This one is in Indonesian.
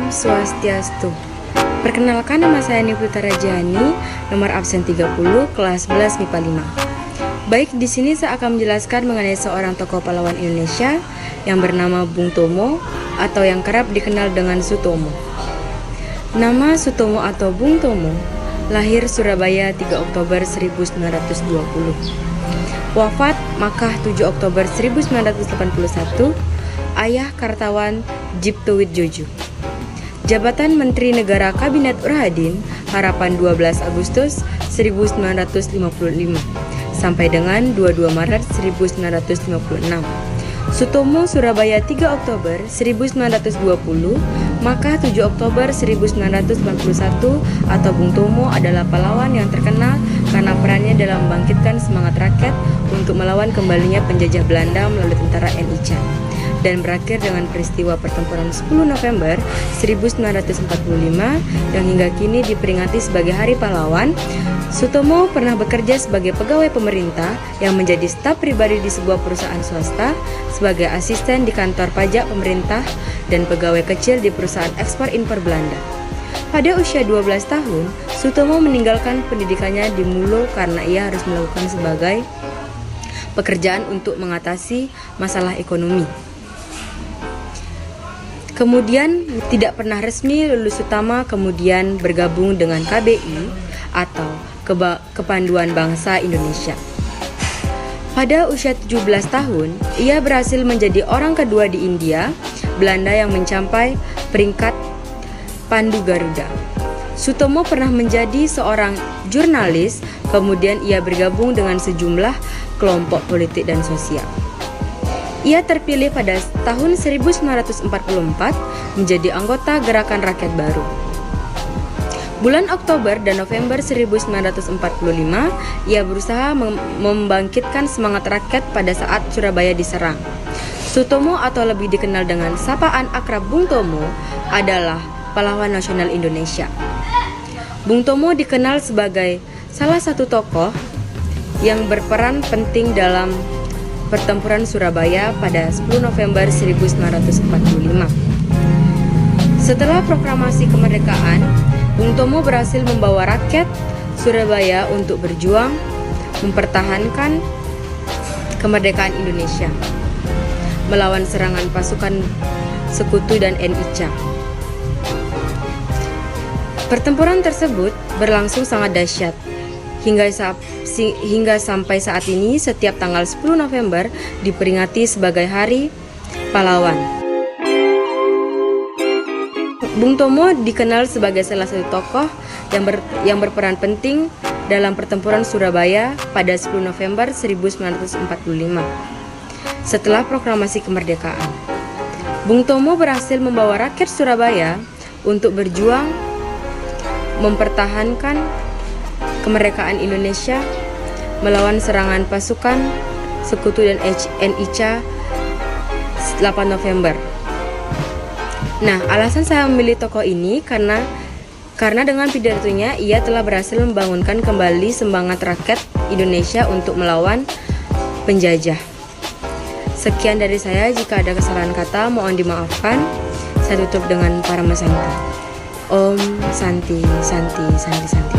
Om Swastiastu. Perkenalkan, nama saya Niputa Rajani, nomor absen 30, kelas 11 MIPA 5. Baik, di sini saya akan menjelaskan mengenai seorang tokoh pahlawan Indonesia yang bernama Bung Tomo atau yang kerap dikenal dengan Sutomo. Nama Sutomo atau Bung Tomo lahir Surabaya 3 Oktober 1920. Wafat Makkah 7 Oktober 1981. Ayah Kartawan Djipto Widjojo. Jabatan Menteri Negara Kabinet Urhadin Harapan 12 Agustus 1955 sampai dengan 22 Maret 1956. Sutomo Surabaya 3 Oktober 1920, Makkah 7 Oktober 1991 atau Bung Tomo adalah pahlawan yang terkenal karena perannya dalam membangkitkan semangat rakyat untuk melawan kembalinya penjajah Belanda melalui tentara NICA, dan berakhir dengan peristiwa pertempuran 10 November 1945 yang hingga kini diperingati sebagai Hari Pahlawan. Sutomo pernah bekerja sebagai pegawai pemerintah yang menjadi staf pribadi di sebuah perusahaan swasta, sebagai asisten di kantor pajak pemerintah, dan pegawai kecil di perusahaan ekspor-impor Belanda. Pada usia 12 tahun, Sutomo meninggalkan pendidikannya di Mulo karena ia harus melakukan sebagai pekerjaan untuk mengatasi masalah ekonomi. Kemudian tidak pernah resmi lulus utama, kemudian bergabung dengan KBI atau Kepanduan Bangsa Indonesia. Pada usia 17 tahun, ia berhasil menjadi orang kedua di India, Belanda yang mencapai peringkat Pandu Garuda. Sutomo pernah menjadi seorang jurnalis, kemudian ia bergabung dengan sejumlah kelompok politik dan sosial. Ia terpilih pada tahun 1944 menjadi anggota Gerakan Rakyat Baru. Bulan Oktober dan November 1945, ia berusaha membangkitkan semangat rakyat pada saat Surabaya diserang. Sutomo atau lebih dikenal dengan sapaan akrab Bung Tomo adalah pahlawan nasional Indonesia. Bung Tomo dikenal sebagai salah satu tokoh yang berperan penting dalam pertempuran Surabaya pada 10 November 1945. Setelah proklamasi kemerdekaan, Bung Tomo berhasil membawa rakyat Surabaya untuk berjuang mempertahankan kemerdekaan Indonesia melawan serangan pasukan sekutu dan NICA. Pertempuran tersebut berlangsung sangat dahsyat. Hingga sampai saat ini, setiap tanggal 10 November diperingati sebagai Hari Pahlawan. Bung Tomo dikenal sebagai salah satu tokoh yang berperan penting dalam pertempuran Surabaya pada 10 November 1945. Setelah proklamasi kemerdekaan, Bung Tomo berhasil membawa rakyat Surabaya untuk berjuang mempertahankan kemerdekaan Indonesia melawan serangan pasukan sekutu dan NICA 8 November. Nah, alasan saya memilih tokoh ini karena dengan pidatonya ia telah berhasil membangunkan kembali semangat rakyat Indonesia untuk melawan penjajah. Sekian dari saya, jika ada kesalahan kata mohon dimaafkan. Saya tutup dengan Parama Santi. Om Santi Santi Santi Santi.